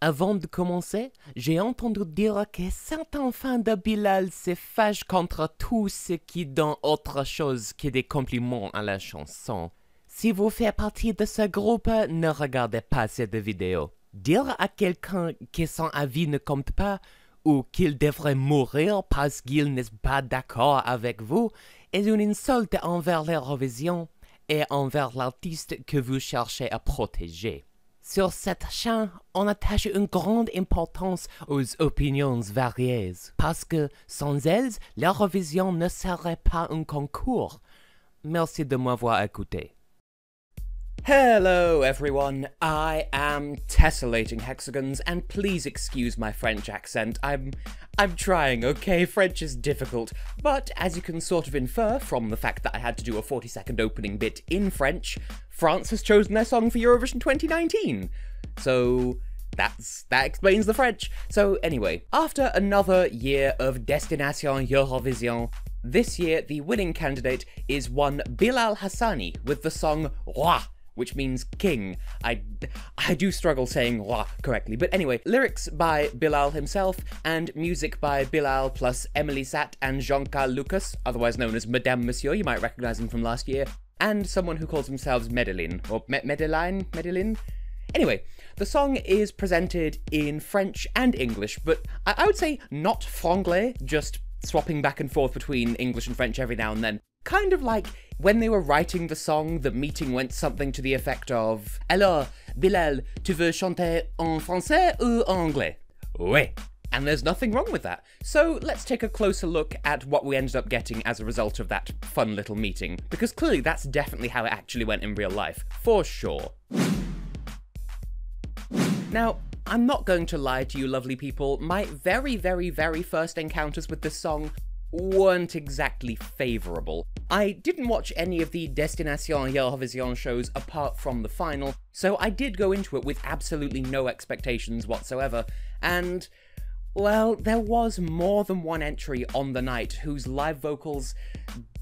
Avant de commencer, j'ai entendu dire que certains fans de Bilal se fâchent contre tout ce qui donne autre chose que des compliments à la chanson. Si vous faites partie de ce groupe, ne regardez pas cette vidéo. Dire à quelqu'un que son avis ne compte pas ou qu'il devrait mourir parce qu'il n'est pas d'accord avec vous est une insulte envers l'Eurovision et envers l'artiste que vous cherchez à protéger. Sur cette chaîne, on attache une grande importance aux opinions variées, parce que sans elles, l'Eurovision ne serait pas un concours. Merci de m'avoir écouté. Hello everyone, I am Tessellating Hexagons, and please excuse my French accent. I'm trying, okay? French is difficult, but as you can sort of infer from the fact that I had to do a 40-second opening bit in French, France has chosen their song for Eurovision 2019. So that explains the French. So anyway, after another year of Destination Eurovision, this year the winning candidate is one Bilal Hassani with the song Roi, which means king. I do struggle saying roi correctly, but anyway, lyrics by Bilal himself, and music by Bilal plus Emily Satt and Jean-Carl Lucas, otherwise known as Madame Monsieur, you might recognise him from last year, and someone who calls themselves Medellin, or Medellin? Anyway, the song is presented in French and English, but I would say not franglais, just swapping back and forth between English and French every now and then. Kind of like when they were writing the song, the meeting went something to the effect of Alors, Bilal, tu veux chanter en français ou en anglais? Oui. And there's nothing wrong with that. So let's take a closer look at what we ended up getting as a result of that fun little meeting, because clearly that's definitely how it actually went in real life, for sure. Now, I'm not going to lie to you lovely people, my very, very, very first encounters with this song weren't exactly favourable. I didn't watch any of the Destination Eurovision shows apart from the final, so I did go into it with absolutely no expectations whatsoever, and, well, there was more than one entry on the night whose live vocals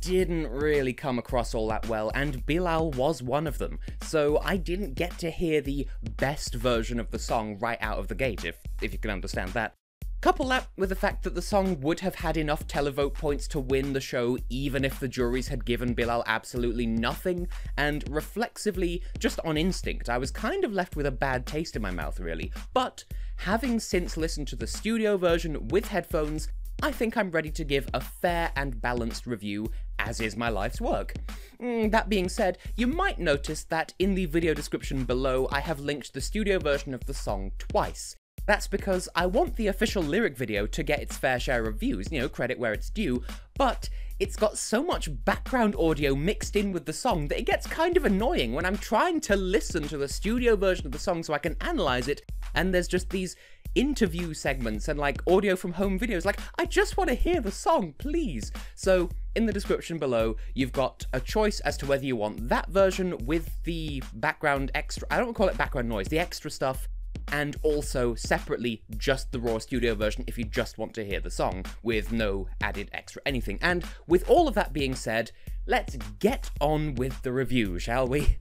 didn't really come across all that well, and Bilal was one of them, so I didn't get to hear the best version of the song right out of the gate, if you can understand that. Couple that with the fact that the song would have had enough televote points to win the show even if the juries had given Bilal absolutely nothing, and reflexively, just on instinct, I was kind of left with a bad taste in my mouth really, but having since listened to the studio version with headphones, I think I'm ready to give a fair and balanced review, as is my life's work. That being said, you might notice that in the video description below I have linked the studio version of the song twice. That's because I want the official lyric video to get its fair share of views, you know, credit where it's due, but it's got so much background audio mixed in with the song that it gets kind of annoying when I'm trying to listen to the studio version of the song so I can analyze it, and there's just these interview segments and like audio from home videos, like, I just want to hear the song, please. So in the description below, you've got a choice as to whether you want that version with the background extra, I don't call it background noise, the extra stuff, and also separately just the raw studio version if you just want to hear the song with no added extra anything. And with all of that being said, let's get on with the review, shall we?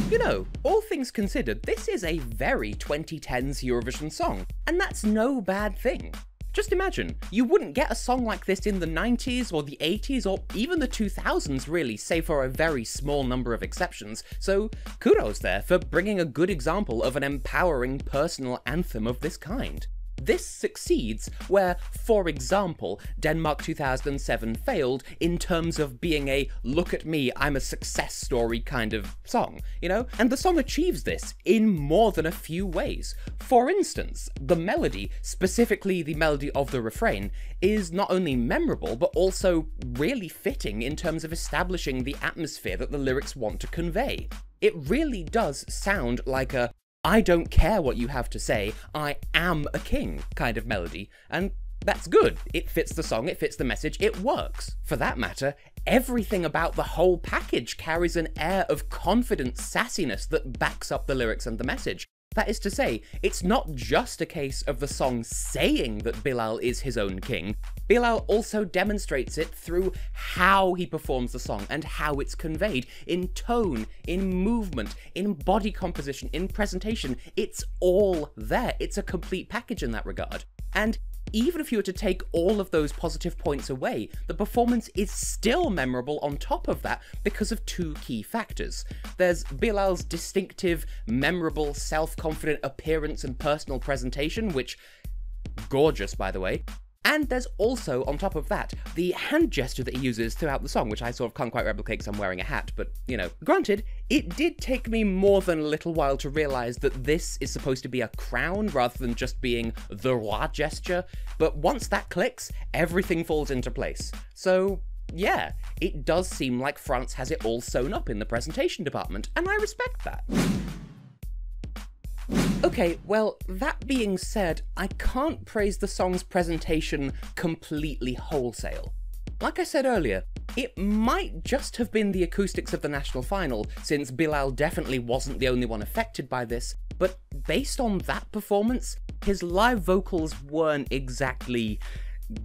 You know, all things considered, this is a very 2010s Eurovision song, and that's no bad thing. Just imagine, you wouldn't get a song like this in the 90s or the 80s or even the 2000s really, save for a very small number of exceptions, so kudos there for bringing a good example of an empowering personal anthem of this kind. This succeeds where, for example, Denmark 2007 failed in terms of being a look at me, I'm a success story kind of song, you know? And the song achieves this in more than a few ways. For instance, the melody, specifically the melody of the refrain, is not only memorable but also really fitting in terms of establishing the atmosphere that the lyrics want to convey. It really does sound like a I don't care what you have to say, I am a king kind of melody, and that's good. It fits the song, it fits the message, it works. For that matter, everything about the whole package carries an air of confident sassiness that backs up the lyrics and the message. That is to say, it's not just a case of the song saying that Bilal is his own king. Bilal also demonstrates it through how he performs the song and how it's conveyed, in tone, in movement, in body composition, in presentation. It's all there. It's a complete package in that regard. And even if you were to take all of those positive points away, the performance is still memorable on top of that because of two key factors. There's Bilal's distinctive, memorable, self-confident appearance and personal presentation, which, gorgeous by the way. And there's also, on top of that, the hand gesture that he uses throughout the song, which I sort of can't quite replicate because I'm wearing a hat, but, you know. Granted, it did take me more than a little while to realise that this is supposed to be a crown rather than just being the roi gesture, but once that clicks, everything falls into place. So, yeah, it does seem like France has it all sewn up in the presentation department, and I respect that. Okay, well, that being said, I can't praise the song's presentation completely wholesale. Like I said earlier, it might just have been the acoustics of the national final, since Bilal definitely wasn't the only one affected by this, but based on that performance, his live vocals weren't exactly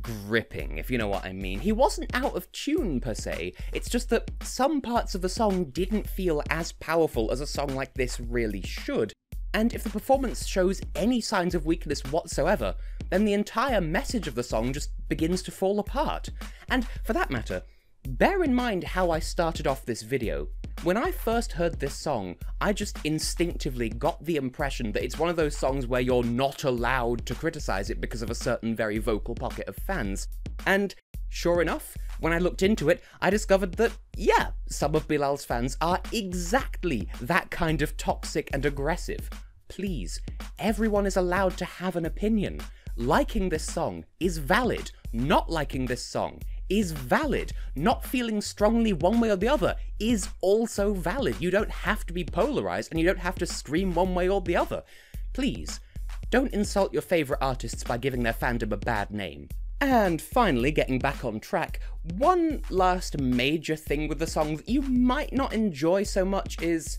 gripping, if you know what I mean. He wasn't out of tune per se, it's just that some parts of the song didn't feel as powerful as a song like this really should. And if the performance shows any signs of weakness whatsoever, then the entire message of the song just begins to fall apart. And for that matter, bear in mind how I started off this video. When I first heard this song, I just instinctively got the impression that it's one of those songs where you're not allowed to criticize it because of a certain very vocal pocket of fans. And sure enough, when I looked into it, I discovered that, yeah, some of Bilal's fans are exactly that kind of toxic and aggressive. Please, everyone is allowed to have an opinion. Liking this song is valid. Not liking this song is valid. Not feeling strongly one way or the other is also valid. You don't have to be polarized, and you don't have to scream one way or the other. Please, don't insult your favorite artists by giving their fandom a bad name. And finally, getting back on track, one last major thing with the song that you might not enjoy so much is,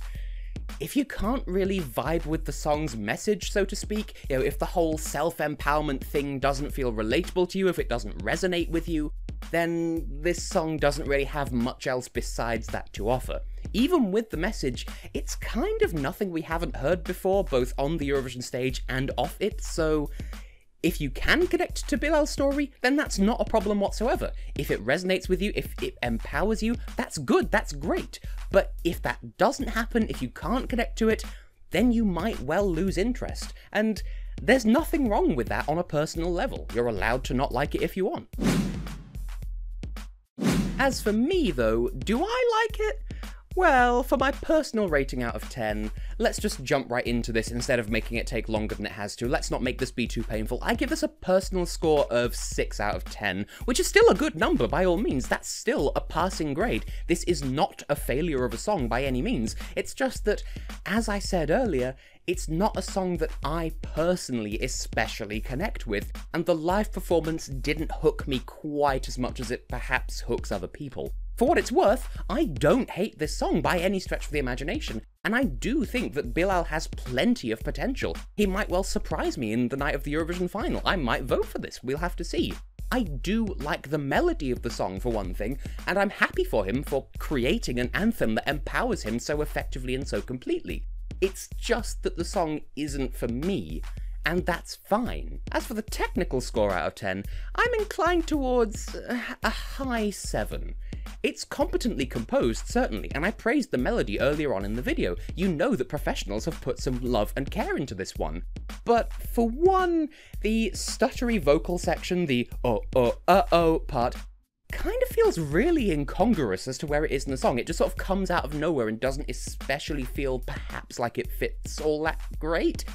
if you can't really vibe with the song's message, so to speak, you know, if the whole self-empowerment thing doesn't feel relatable to you, if it doesn't resonate with you, then this song doesn't really have much else besides that to offer. Even with the message, it's kind of nothing we haven't heard before, both on the Eurovision stage and off it, so if you can connect to Bilal's story, then that's not a problem whatsoever. If it resonates with you, if it empowers you, that's good, that's great. But if that doesn't happen, if you can't connect to it, then you might well lose interest. And there's nothing wrong with that on a personal level. You're allowed to not like it if you want. As for me though, do I like it? Well, for my personal rating out of 10, let's just jump right into this instead of making it take longer than it has to. Let's not make this be too painful. I give this a personal score of 6 out of 10, which is still a good number by all means. That's still a passing grade. This is not a failure of a song by any means. It's just that, as I said earlier, it's not a song that I personally especially connect with, and the live performance didn't hook me quite as much as it perhaps hooks other people. For what it's worth, I don't hate this song by any stretch of the imagination, and I do think that Bilal has plenty of potential. He might well surprise me in the night of the Eurovision final. I might vote for this, we'll have to see. I do like the melody of the song for one thing, and I'm happy for him for creating an anthem that empowers him so effectively and so completely. It's just that the song isn't for me, and that's fine. As for the technical score out of 10, I'm inclined towards a high 7. It's competently composed, certainly, and I praised the melody earlier on in the video. You know that professionals have put some love and care into this one. But for one, the stuttery vocal section, the oh part, kind of feels really incongruous as to where it is in the song. It just sort of comes out of nowhere and doesn't especially feel perhaps like it fits all that great.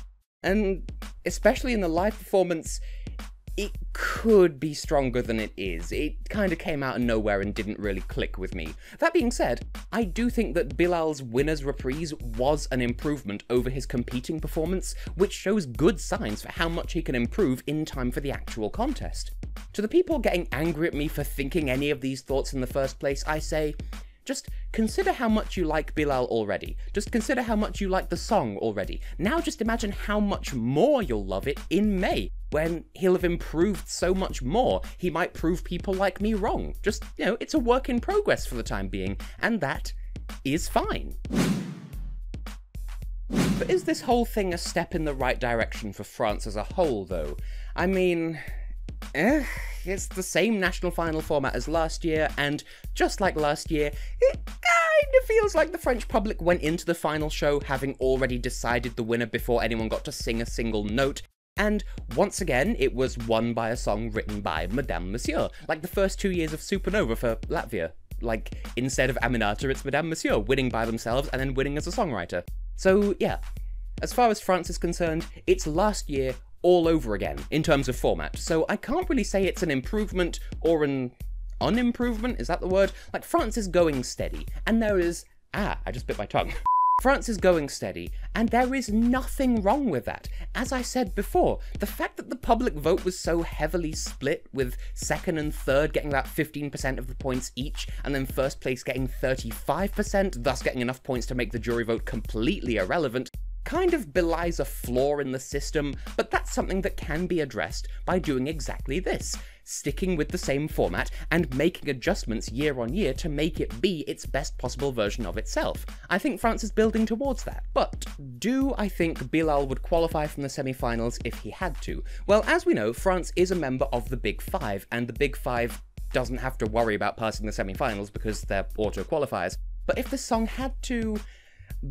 And especially in the live performance, it could be stronger than it is. It kind of came out of nowhere and didn't really click with me. That being said, I do think that Bilal's winner's reprise was an improvement over his competing performance, which shows good signs for how much he can improve in time for the actual contest. To the people getting angry at me for thinking any of these thoughts in the first place, I say, Just consider how much you like Bilal already. Just consider how much you like the song already. Now just imagine how much more you'll love it in May, when he'll have improved so much more. He might prove people like me wrong. Just, you know, it's a work in progress for the time being, and that is fine. But is this whole thing a step in the right direction for France as a whole, though? I mean, it's the same national final format as last year, and just like last year, it kind of feels like the French public went into the final show having already decided the winner before anyone got to sing a single note. And once again, it was won by a song written by Madame Monsieur, like the first 2 years of Supernova for Latvia. Like, instead of Aminata, it's Madame Monsieur, winning by themselves and then winning as a songwriter. So, yeah, as far as France is concerned, it's last year all over again, in terms of format, so I can't really say it's an improvement or an unimprovement, is that the word? Like, France is going steady, and there is... I just bit my tongue. France is going steady, and there is nothing wrong with that. As I said before, the fact that the public vote was so heavily split, with second and third getting about 15% of the points each, and then first place getting 35%, thus getting enough points to make the jury vote completely irrelevant, kind of belies a flaw in the system, but that's something that can be addressed by doing exactly this. Sticking with the same format and making adjustments year on year to make it be its best possible version of itself. I think France is building towards that. But do I think Bilal would qualify from the semi-finals if he had to? Well, as we know, France is a member of the Big Five, and the Big Five doesn't have to worry about passing the semi-finals because they're auto-qualifiers. But if the song had to...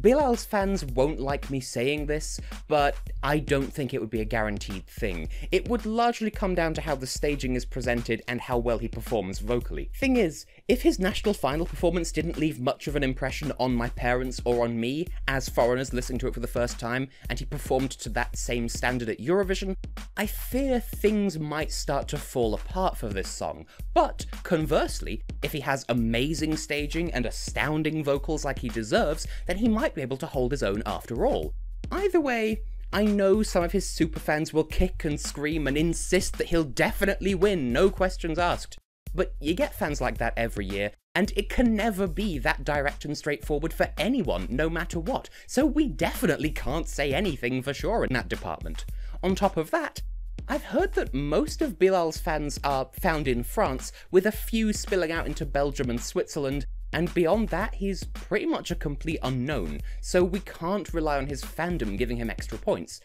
Bilal's fans won't like me saying this, but I don't think it would be a guaranteed thing. It would largely come down to how the staging is presented and how well he performs vocally. Thing is, if his national final performance didn't leave much of an impression on my parents or on me, as foreigners listening to it for the first time, and he performed to that same standard at Eurovision, I fear things might start to fall apart for this song. But, conversely, if he has amazing staging and astounding vocals like he deserves, then he might be able to hold his own after all. Either way, I know some of his superfans will kick and scream and insist that he'll definitely win, no questions asked. But you get fans like that every year, and it can never be that direct and straightforward for anyone, no matter what, so we definitely can't say anything for sure in that department. On top of that, I've heard that most of Bilal's fans are found in France, with a few spilling out into Belgium and Switzerland, and beyond that, he's pretty much a complete unknown, so we can't rely on his fandom giving him extra points.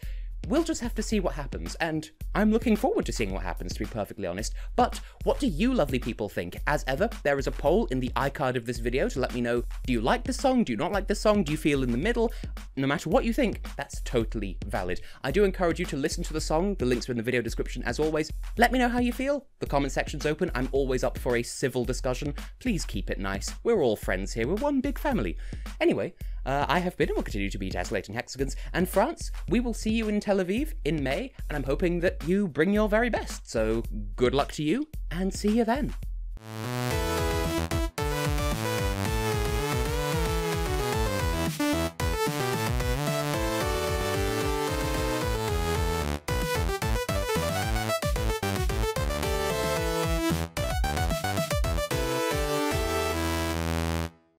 We'll just have to see what happens, and I'm looking forward to seeing what happens, to be perfectly honest. But what do you lovely people think? As ever, there is a poll in the iCard of this video to let me know, do you like this song, do you not like this song, do you feel in the middle? No matter what you think, that's totally valid. I do encourage you to listen to the song, the links are in the video description as always. Let me know how you feel, the comment section's open, I'm always up for a civil discussion. Please keep it nice, we're all friends here, we're one big family. Anyway, I have been and will continue to be Tesselating Hexagons, and France, we will see you in Tel Aviv in May, and I'm hoping that you bring your very best, so good luck to you, and see you then.